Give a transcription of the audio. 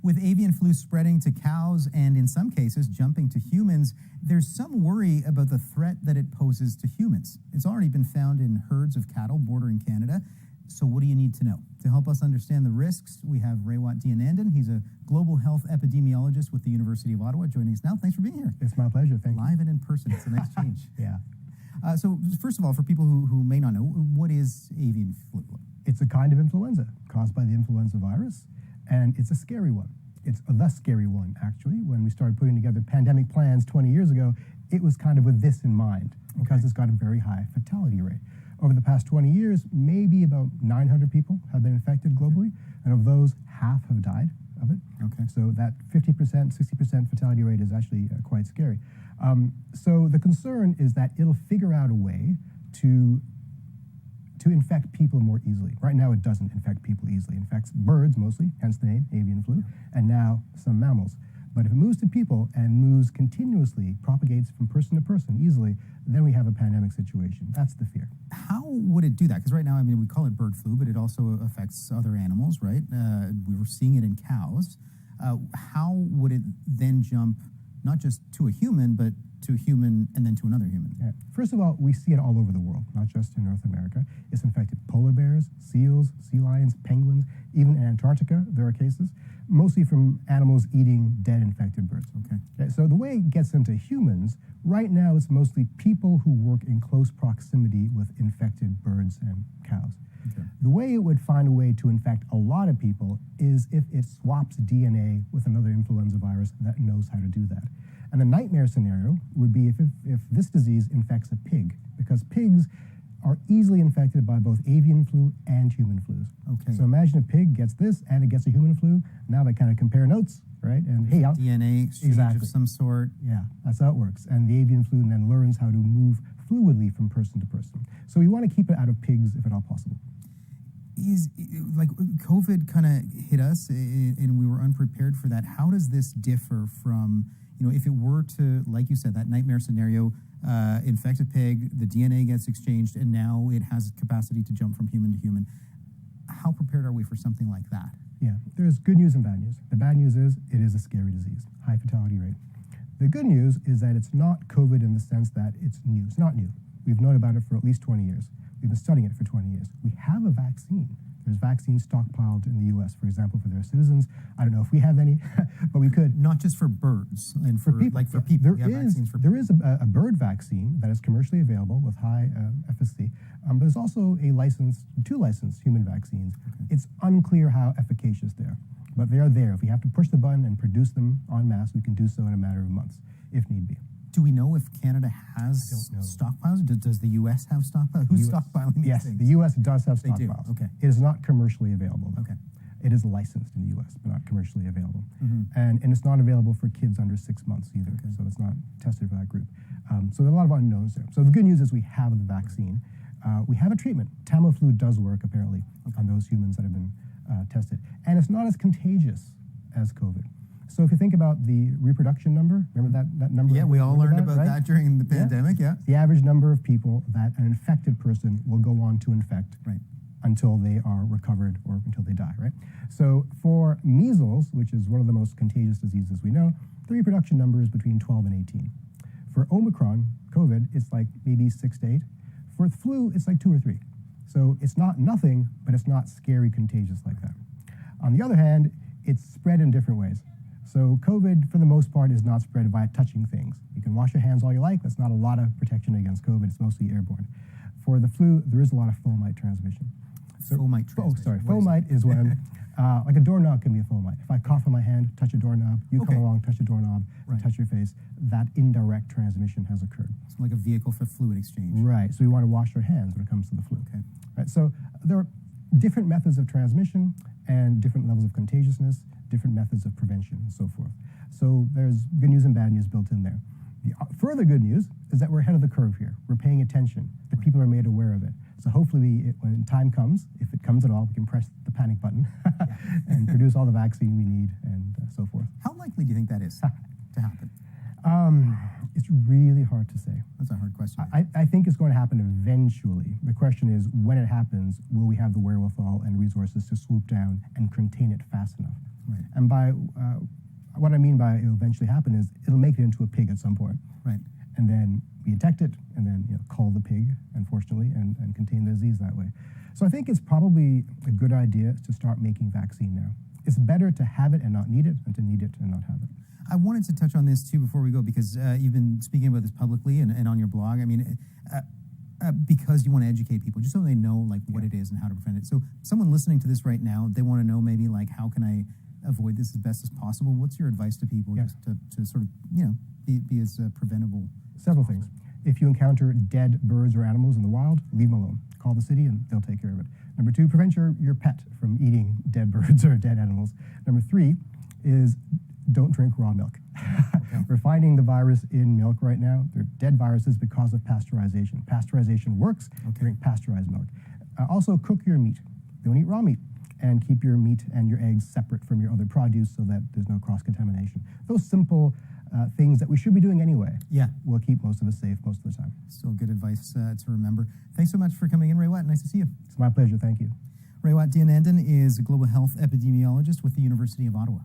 With avian flu spreading to cows and in some cases jumping to humans, there's some worry about the threat that it poses to humans. It's already been found in herds of cattle bordering Canada. So what do you need to know? To help us understand the risks, we have Raywat Deonandan. He's a global health epidemiologist with the University of Ottawa, joining us now. Thanks for being here. It's my pleasure. Thank you. Live and in person. It's a nice change. Yeah. So first of all, for people who may not know, what is avian flu? It's a kind of influenza caused by the influenza virus, and it's a scary one. It's a less scary one, actually. When we started putting together pandemic plans 20 years ago, it was kind of with this in mind, because it's got a very high fatality rate. Over the past 20 years, maybe about 900 people have been infected globally, and of those, half have died of it. Okay. So that 50%, 60% fatality rate is actually quite scary. So the concern is that it'll figure out a way to infect people more easily. Right now, it doesn't infect people easily. It infects birds mostly, hence the name, avian flu, and now some mammals. But if it moves to people and moves continuously, propagates from person to person easily, then we have a pandemic situation. That's the fear. How would it do that? Because right now, I mean, we call it bird flu, but it also affects other animals, right? We were seeing it in cows. How would it then jump not just to a human, but to a human and then to another human? Yeah. First of all, we see it all over the world, not just in North America. It's infected polar bears, seals, sea lions, penguins, even in Antarctica there are cases, mostly from animals eating dead infected birds. Okay, so the way it gets into humans, right now it's mostly people who work in close proximity with infected birds and cows. Okay. The way it would find a way to infect a lot of people is if it swaps DNA with another influenza virus that knows how to do that. And the nightmare scenario would be if this disease infects a pig, because pigs are easily infected by both avian flu and human flus. Okay. So imagine a pig gets this and it gets a human flu. Now they kind of compare notes, right? And hey, DNA exchange of some sort. Yeah, that's how it works. And the avian flu then learns how to move fluidly from person to person. So we want to keep it out of pigs if at all possible. Like COVID kind of hit us and we were unprepared for that. How does this differ from, if it were to, like you said, that nightmare scenario, infect a pig, the DNA gets exchanged, and now it has capacity to jump from human to human. How prepared are we for something like that? Yeah, there's good news and bad news. The bad news is it is a scary disease, high fatality rate. The good news is that it's not COVID in the sense that it's new. It's not new. We've known about it for at least 20 years. We've been studying it for 20 years. We have a vaccine. There's vaccines stockpiled in the U.S., for example, for their citizens. I don't know if we have any, but we could. Not just for birds and for people. Like for people. There is a bird vaccine that is commercially available with high efficacy, but there's also two licensed human vaccines. Okay. It's unclear how efficacious they are, but they are there. If we have to push the button and produce them en masse, we can do so in a matter of months, if need be. Do we know if Canada has stockpiles? Does the U.S. have stockpiles? Who's stockpiling these things? Yes, the U.S. does have stockpiles. They do. Okay. It is not commercially available. Okay. It is licensed in the U.S., but not commercially available. And it's not available for kids under 6 months either, so it's not tested for that group. So there are a lot of unknowns there. So the good news is we have the vaccine. We have a treatment. Tamiflu does work, apparently, on those humans that have been tested. And it's not as contagious as COVID. So if you think about the reproduction number, remember that number? Yeah, we all learned about that during the pandemic, yeah. The average number of people that an infected person will go on to infect until they are recovered or until they die, right? So for measles, which is one of the most contagious diseases we know, the reproduction number is between 12 and 18. For Omicron, COVID, it's like maybe 6 to 8. For the flu, it's like 2 or 3. So it's not nothing, but it's not scary contagious like that. On the other hand, it's spread in different ways. So COVID, for the most part, is not spread by touching things. You can wash your hands all you like. That's not a lot of protection against COVID. It's mostly airborne. For the flu, there is a lot of fomite transmission. Fomite transmission? Fomite is when, like a doorknob can be a fomite. If I cough on my hand, touch a doorknob, you come along, touch a doorknob, touch your face, that indirect transmission has occurred. It's like a vehicle for fluid exchange. Right, so we want to wash our hands when it comes to the flu. Okay. Right, so there are different methods of transmission and different levels of contagiousness, different methods of prevention, and so forth. So there's good news and bad news built in there. The further good news is that we're ahead of the curve here. We're paying attention. The people are made aware of it. So hopefully, when time comes, if it comes at all, we can press the panic button and produce all the vaccine we need and so forth. How likely do you think that is to happen? It's really hard to say. That's a hard question. I think it's going to happen eventually. The question is, when it happens, will we have the wherewithal and resources to swoop down and contain it fast enough? Right. And by what I mean by it'll eventually happen is it'll make it into a pig at some point. Right. And then we detect it, and then cull the pig, unfortunately, and contain the disease that way. So I think it's probably a good idea to start making vaccine now. It's better to have it and not need it than to need it and not have it. I wanted to touch on this too before we go, because you've been speaking about this publicly and on your blog. I mean, because you want to educate people, just so they know like what it is and how to prevent it. So someone listening to this right now, they want to know maybe like, how can I avoid this as best as possible? What's your advice to people just to sort of, be as preventable? Several things. If you encounter dead birds or animals in the wild, leave them alone. Call the city and they'll take care of it. Number 2, prevent your pet from eating dead birds or dead animals. Number 3 is don't drink raw milk. Okay. We're finding the virus in milk right now. They're dead viruses because of pasteurization. Pasteurization works. Drink pasteurized milk. Also, cook your meat. Don't eat raw meat. And keep your meat and your eggs separate from your other produce so that there's no cross-contamination. Those simple things that we should be doing anyway will keep most of us safe most of the time. Still good advice to remember. Thanks so much for coming in, Raywat. Nice to see you. It's my pleasure. Thank you. Raywat Deonandan is a global health epidemiologist with the University of Ottawa.